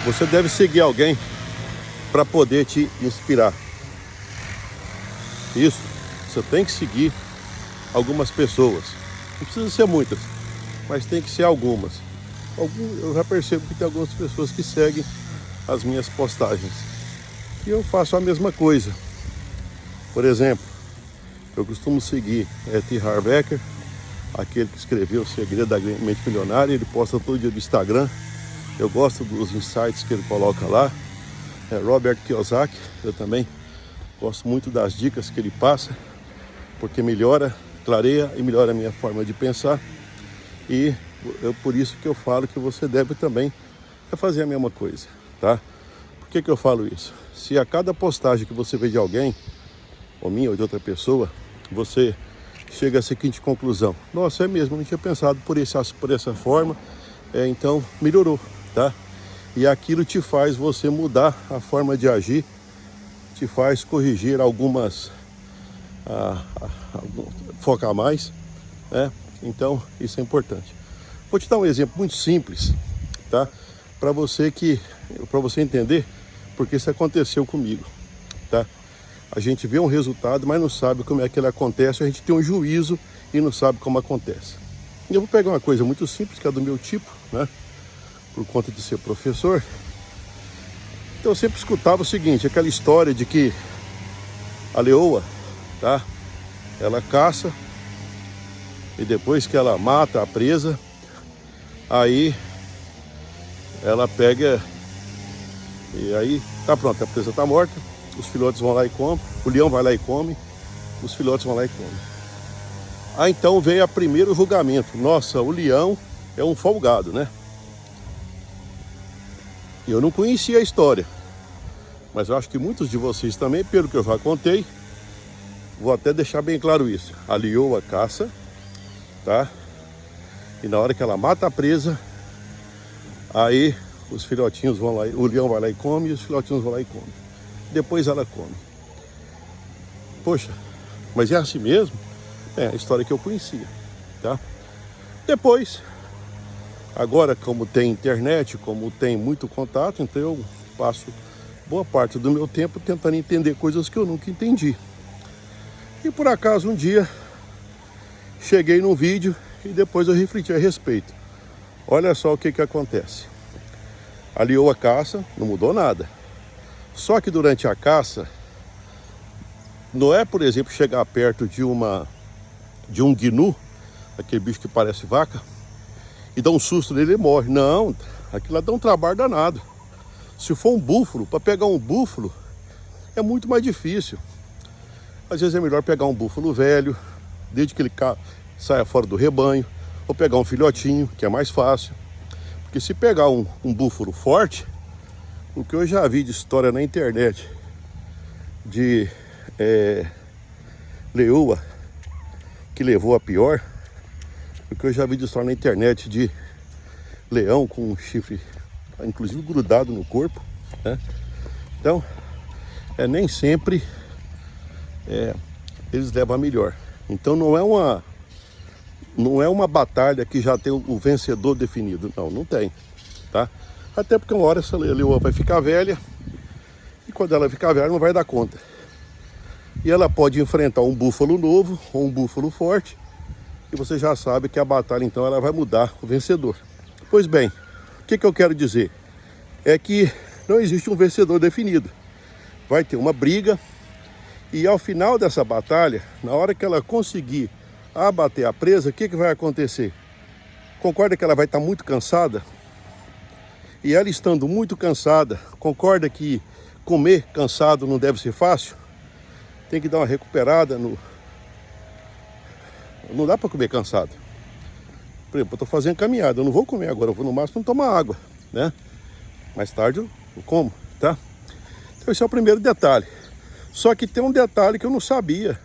Você deve seguir alguém para poder te inspirar. Isso, você tem que seguir algumas pessoas. Não precisa ser muitas, mas tem que ser algumas. Eu já percebo que tem algumas pessoas que seguem as minhas postagens. E eu faço a mesma coisa. Por exemplo, eu costumo seguir T. Harv Eker, aquele que escreveu O Segredo da Mente Milionária. Ele posta todo dia no Instagram. Eu gosto dos insights que ele coloca lá. Robert Kiyosaki, eu também gosto muito das dicas que ele passa, porque clareia e melhora a minha forma de pensar. E por isso que eu falo que você deve também fazer a mesma coisa, tá? Por que eu falo isso? Se a cada postagem que você vê de alguém, ou minha ou de outra pessoa, você chega à seguinte conclusão: nossa, é mesmo, eu não tinha pensado por essa forma, então melhorou, tá? E aquilo te faz você mudar a forma de agir, te faz corrigir focar mais, né? Então isso é importante. Vou te dar um exemplo muito simples, tá? Para você entender porque isso aconteceu comigo, tá? A gente vê um resultado, mas não sabe como é que ele acontece. A gente tem um juízo e não sabe como acontece. E eu vou pegar uma coisa muito simples, que é do meu tipo, né? Por conta de ser professor. Então eu sempre escutava o seguinte, aquela história de que a leoa, tá? Ela caça e depois que ela mata a presa, aí ela pega e aí tá pronto, a presa tá morta, os filhotes vão lá e comem, o leão vai lá e come, os filhotes vão lá e comem. Aí então veio o primeiro julgamento. Nossa, o leão é um folgado, né? Eu não conhecia a história, mas eu acho que muitos de vocês também, pelo que eu já contei, vou até deixar bem claro isso. A leoa caça, tá? E na hora que ela mata a presa, aí os filhotinhos vão lá, o leão vai lá e come, e os filhotinhos vão lá e comem. Depois ela come. Poxa, mas é assim mesmo? É a história que eu conhecia, tá? Depois, agora como tem internet, como tem muito contato, então eu passo boa parte do meu tempo tentando entender coisas que eu nunca entendi. E por acaso um dia cheguei num vídeo e depois eu refleti a respeito. Olha só o que acontece. A leoa caça, não mudou nada. Só que durante a caça, não é, por exemplo, chegar perto de um gnu, aquele bicho que parece vaca, e dar um susto nele e morre. Não, aquilo lá dá um trabalho danado. Se for um búfalo, para pegar um búfalo é muito mais difícil. Às vezes é melhor pegar um búfalo velho, desde que ele saia fora do rebanho, ou pegar um filhotinho, que é mais fácil. Porque se pegar um búfalo forte, o que eu já vi de história na internet de leoa que levou a pior, o que eu já vi de história na internet de leão com um chifre, inclusive grudado no corpo, né? Então, nem sempre eles levam a melhor. Então não é uma batalha que já tem o vencedor definido. Não tem, tá? Até porque uma hora essa leoa vai ficar velha e quando ela ficar velha não vai dar conta. E ela pode enfrentar um búfalo novo ou um búfalo forte e você já sabe que a batalha então ela vai mudar o vencedor. Pois bem, o que eu quero dizer? É que não existe um vencedor definido. Vai ter uma briga e ao final dessa batalha, na hora que ela conseguir abater a presa, o que vai acontecer? Concorda que ela vai estar muito cansada? E ela estando muito cansada, concorda que comer cansado não deve ser fácil? Tem que dar uma recuperada no... Não dá para comer cansado. Por exemplo, eu estou fazendo caminhada, eu não vou comer agora, eu vou no máximo tomar água, né? Mais tarde eu como, tá? Então esse é o primeiro detalhe. Só que tem um detalhe que eu não sabia.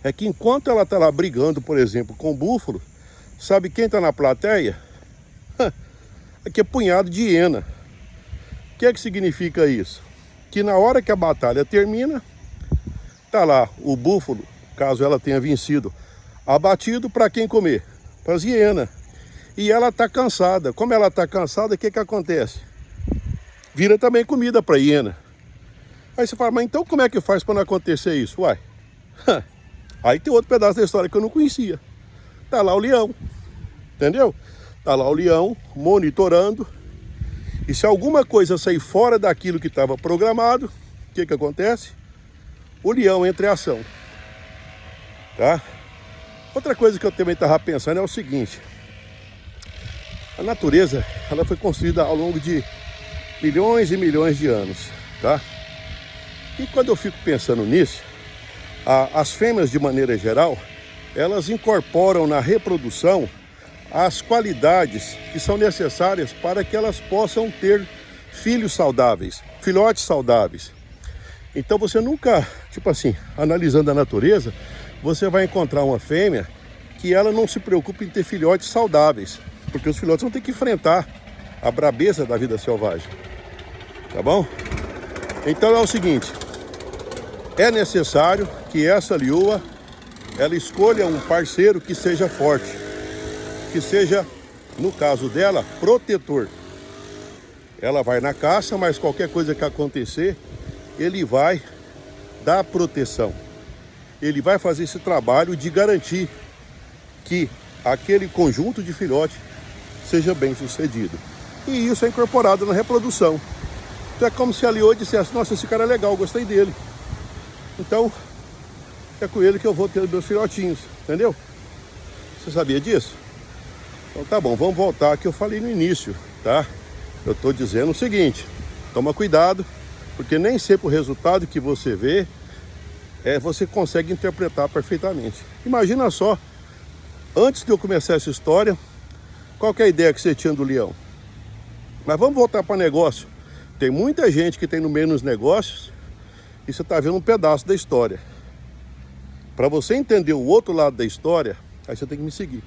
É que enquanto ela está lá brigando, por exemplo, com o búfalo, sabe quem está na plateia? Aqui é punhado de hiena. O que significa isso? Que na hora que a batalha termina, tá lá o búfalo, caso ela tenha vencido, abatido para quem comer? Para as hienas. E ela está cansada. Como ela está cansada, o que acontece? vira também comida para hiena. Aí você fala, mas então como é que faz para não acontecer isso? Uai, aí tem outro pedaço da história que eu não conhecia. Tá lá o leão, entendeu? Tá lá o leão monitorando. E se alguma coisa sair fora daquilo que estava programado, o que acontece? O leão entra em ação, tá? Outra coisa que eu também estava pensando é o seguinte. A natureza, ela foi construída ao longo de milhões e milhões de anos, tá? E quando eu fico pensando nisso, as fêmeas, de maneira geral, elas incorporam na reprodução as qualidades que são necessárias para que elas possam ter filhos saudáveis, filhotes saudáveis. Então você nunca, tipo assim, analisando a natureza, você vai encontrar uma fêmea que ela não se preocupa em ter filhotes saudáveis, porque os filhotes vão ter que enfrentar a brabeza da vida selvagem, tá bom? Então é o seguinte, é necessário que essa leoa, ela escolha um parceiro que seja forte, que seja, no caso dela, protetor. Ela vai na caça, mas qualquer coisa que acontecer, ele vai dar proteção. Ele vai fazer esse trabalho de garantir que aquele conjunto de filhote seja bem sucedido. E isso é incorporado na reprodução. Então é como se a leoa dissesse, nossa, esse cara é legal, gostei dele. Então, é com ele que eu vou ter meus filhotinhos, entendeu? Você sabia disso? Então tá bom, vamos voltar ao que eu falei no início, tá? Eu estou dizendo o seguinte, toma cuidado, porque nem sempre o resultado que você vê, você consegue interpretar perfeitamente. Imagina só, antes de eu começar essa história, qual que é a ideia que você tinha do leão? Mas vamos voltar para negócio. Tem muita gente que tem no meio nos negócios e você está vendo um pedaço da história. Para você entender o outro lado da história, aí você tem que me seguir.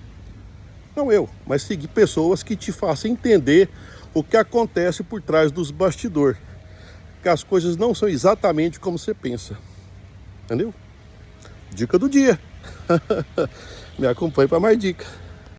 Não eu, mas seguir pessoas que te façam entender o que acontece por trás dos bastidores. Que as coisas não são exatamente como você pensa. Entendeu? Dica do dia. Me acompanhe para mais dicas.